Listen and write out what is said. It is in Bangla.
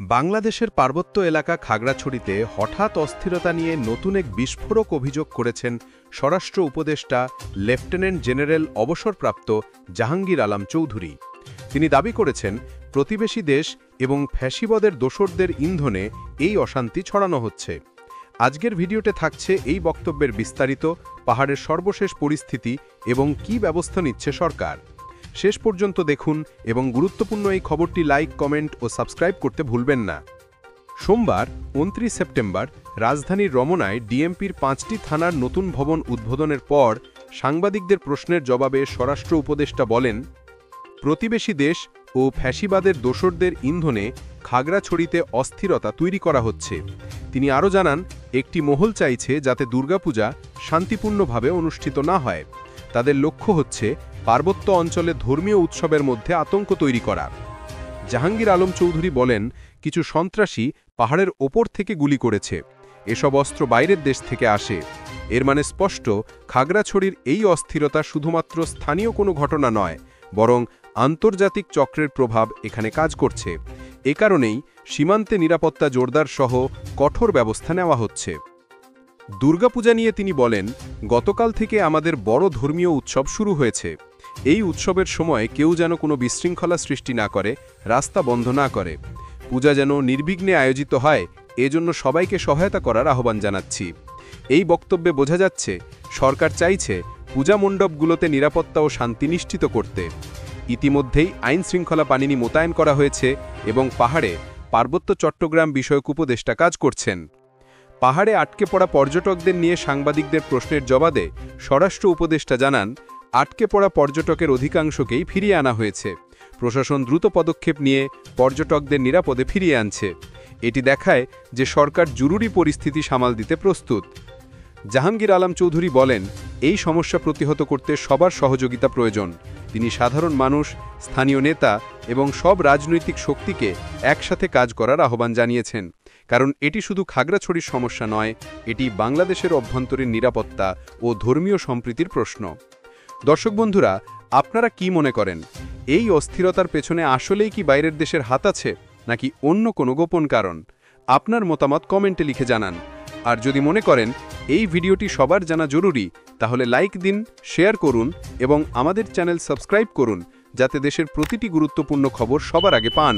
বাংলাদেশের পার্বত্য এলাকা খাগড়াছড়িতে হঠাৎ অস্থিরতা নিয়ে নতুন এক বিস্ফোরক অভিযোগ করেছেন স্বরাষ্ট্র উপদেষ্টা লেফটেন্যান্ট জেনারেল অবসরপ্রাপ্ত জাহাঙ্গীর আলম চৌধুরী। তিনি দাবি করেছেন, প্রতিবেশী দেশ এবং ফ্যাসিবাদের দোসরদের ইন্ধনে এই অশান্তি ছড়ানো হচ্ছে। আজকের ভিডিওতে থাকছে এই বক্তব্যের বিস্তারিত, পাহাড়ের সর্বশেষ পরিস্থিতি এবং কী ব্যবস্থা নিচ্ছে সরকার। শেষ পর্যন্ত দেখুন এবং গুরুত্বপূর্ণ এই খবরটি লাইক, কমেন্ট ও সাবস্ক্রাইব করতে ভুলবেন না। সোমবার 29 সেপ্টেম্বর রাজধানীর রমনায় ডিএমপির 5টি থানার নতুন ভবন উদ্বোধনের পর সাংবাদিকদের প্রশ্নের জবাবে স্বরাষ্ট্র উপদেষ্টা বলেন, প্রতিবেশী দেশ ও ফ্যাসিবাদের দোসরদের ইন্ধনে খাগড়াছড়িতে অস্থিরতা তৈরি করা হচ্ছে। তিনি আরও জানান, একটি মহল চাইছে যাতে দুর্গাপূজা শান্তিপূর্ণভাবে অনুষ্ঠিত না হয়। তাদের লক্ষ্য হচ্ছে পার্বত্য অঞ্চলে ধর্মীয় উৎসবের মধ্যে আতঙ্ক তৈরি করা। জাহাঙ্গীর আলম চৌধুরী বলেন, কিছু সন্ত্রাসী পাহাড়ের ওপর থেকে গুলি করেছে। এসব অস্ত্র বাইরের দেশ থেকে আসে। এর মানে স্পষ্ট, খাগড়াছড়ির এই অস্থিরতা শুধুমাত্র স্থানীয় কোনো ঘটনা নয়, বরং আন্তর্জাতিক চক্রের প্রভাব এখানে কাজ করছে। এ কারণেই সীমান্তে নিরাপত্তা জোরদার সহ কঠোর ব্যবস্থা নেওয়া হচ্ছে। দুর্গাপূজা নিয়ে তিনি বলেন, গতকাল থেকে আমাদের বড় ধর্মীয় উৎসব শুরু হয়েছে। এই উৎসবের সময় কেউ যেন কোনো বিশৃঙ্খলা সৃষ্টি না করে, রাস্তা বন্ধ না করে। পূজা যেন নির্বিঘ্নে আয়োজিত হয়, এজন্য সবাইকে সহায়তা করার আহ্বান জানাচ্ছি। এই বক্তব্যে বোঝা যাচ্ছে, সরকার চাইছে পূজা মণ্ডপগুলোতে নিরাপত্তা ও শান্তি নিশ্চিত করতে। ইতিমধ্যেই আইনশৃঙ্খলা বাহিনী মোতায়েন করা হয়েছে এবং পাহাড়ে পার্বত্য চট্টগ্রাম বিষয়ক উপদেষ্টা কাজ করছেন। পাহাড়ে আটকে পড়া পর্যটকদের নিয়ে সাংবাদিকদের প্রশ্নের জবাবে স্বরাষ্ট্র উপদেষ্টা জানান, আটকে পড়া পর্যটকের অধিকাংশকেই ফিরিয়ে আনা হয়েছে। প্রশাসন দ্রুত পদক্ষেপ নিয়ে পর্যটকদের নিরাপদে ফিরিয়ে আনছে। এটি দেখায় যে সরকার জরুরি পরিস্থিতি সামাল দিতে প্রস্তুত। জাহাঙ্গীর আলম চৌধুরী বলেন, এই সমস্যা প্রতিহত করতে সবার সহযোগিতা প্রয়োজন। তিনি সাধারণ মানুষ, স্থানীয় নেতা এবং সব রাজনৈতিক শক্তিকে একসাথে কাজ করার আহ্বান জানিয়েছেন। কারণ এটি শুধু খাগড়াছড়ির সমস্যা নয়, এটি বাংলাদেশের অভ্যন্তরীণ নিরাপত্তা ও ধর্মীয় সম্প্রীতির প্রশ্ন। দর্শক বন্ধুরা, আপনারা কি মনে করেন, এই অস্থিরতার পেছনে আসলেই কি বাইরের দেশের হাত আছে, নাকি অন্য কোনো গোপন কারণ? আপনার মতামত কমেন্টে লিখে জানান। আর যদি মনে করেন এই ভিডিওটি সবার জানা জরুরি, তাহলে লাইক দিন, শেয়ার করুন এবং আমাদের চ্যানেল সাবস্ক্রাইব করুন, যাতে দেশের প্রতিটি গুরুত্বপূর্ণ খবর সবার আগে পান।